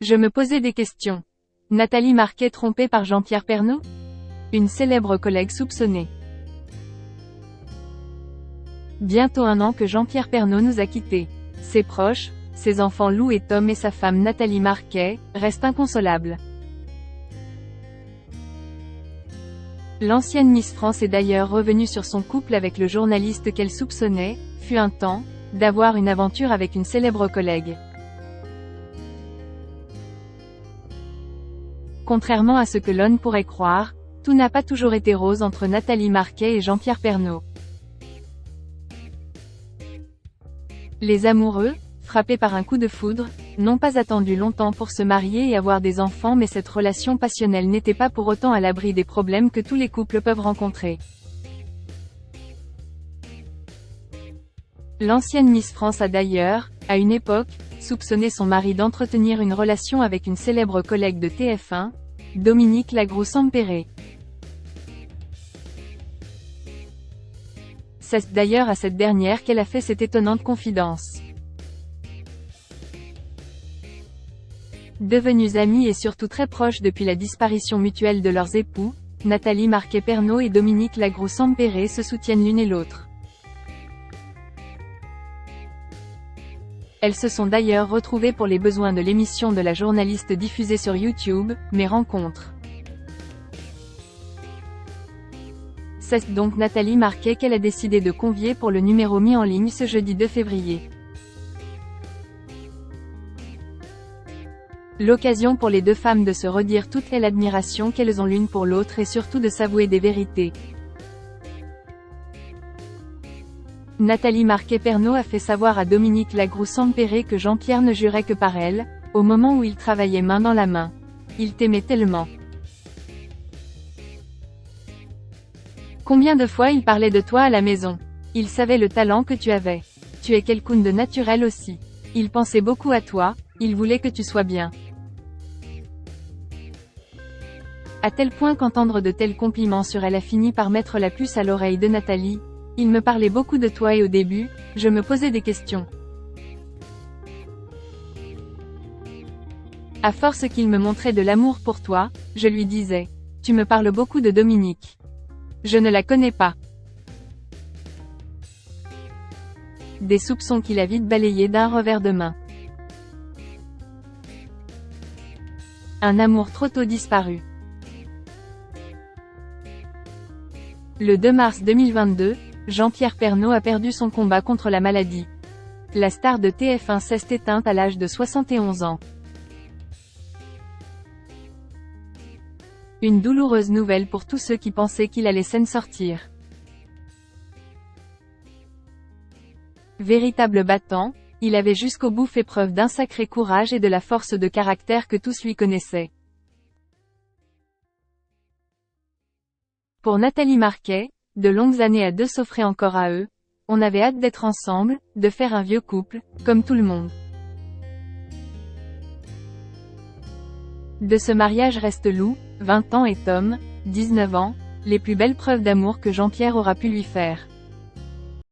Je me posais des questions. Nathalie Marquet trompée par Jean-Pierre Pernaut? Une célèbre collègue soupçonnée. Bientôt 1 an que Jean-Pierre Pernaut nous a quittés. Ses proches, ses enfants Lou et Tom et sa femme Nathalie Marquet, restent inconsolables. L'ancienne Miss France est d'ailleurs revenue sur son couple avec le journaliste qu'elle soupçonnait, fut un temps, d'avoir une aventure avec une célèbre collègue. Contrairement à ce que l'on pourrait croire, tout n'a pas toujours été rose entre Nathalie Marquet et Jean-Pierre Pernaut. Les amoureux, frappés par un coup de foudre, n'ont pas attendu longtemps pour se marier et avoir des enfants, mais cette relation passionnelle n'était pas pour autant à l'abri des problèmes que tous les couples peuvent rencontrer. L'ancienne Miss France a d'ailleurs, à une époque, soupçonné son mari d'entretenir une relation avec une célèbre collègue de TF1, Dominique Lagroux-Sampere. C'est d'ailleurs à cette dernière qu'elle a fait cette étonnante confidence. Devenus amis et surtout très proches depuis la disparition mutuelle de leurs époux, Nathalie Marquet-Pernaut et Dominique Lagroux-Sampere se soutiennent l'une et l'autre. Elles se sont d'ailleurs retrouvées pour les besoins de l'émission de la journaliste diffusée sur YouTube, Mes Rencontres. C'est donc Nathalie Marquet qu'elle a décidé de convier pour le numéro mis en ligne ce jeudi 2 février. L'occasion pour les deux femmes de se redire toute l'admiration qu'elles ont l'une pour l'autre et surtout de s'avouer des vérités. Nathalie Marquet-Pernaut a fait savoir à Dominique Lagroux-Sampere que Jean-Pierre ne jurait que par elle, au moment où ils travaillaient main dans la main. Il t'aimait tellement. Combien de fois il parlait de toi à la maison. Il savait le talent que tu avais. Tu es quelqu'un de naturel aussi. Il pensait beaucoup à toi, il voulait que tu sois bien. À tel point qu'entendre de tels compliments sur elle a fini par mettre la puce à l'oreille de Nathalie. Il me parlait beaucoup de toi et au début, je me posais des questions. À force qu'il me montrait de l'amour pour toi, je lui disais, tu me parles beaucoup de Dominique. Je ne la connais pas. Des soupçons qu'il a vite balayés d'un revers de main. Un amour trop tôt disparu. Le 2 mars 2022, Jean-Pierre Pernaut a perdu son combat contre la maladie. La star de TF1 s'est éteinte à l'âge de 71 ans. Une douloureuse nouvelle pour tous ceux qui pensaient qu'il allait s'en sortir. Véritable battant, il avait jusqu'au bout fait preuve d'un sacré courage et de la force de caractère que tous lui connaissaient. Pour Nathalie Marquet, de longues années à deux s'offraient encore à eux. On avait hâte d'être ensemble, de faire un vieux couple, comme tout le monde. De ce mariage reste Lou, 20 ans et Tom, 19 ans, les plus belles preuves d'amour que Jean-Pierre aura pu lui faire.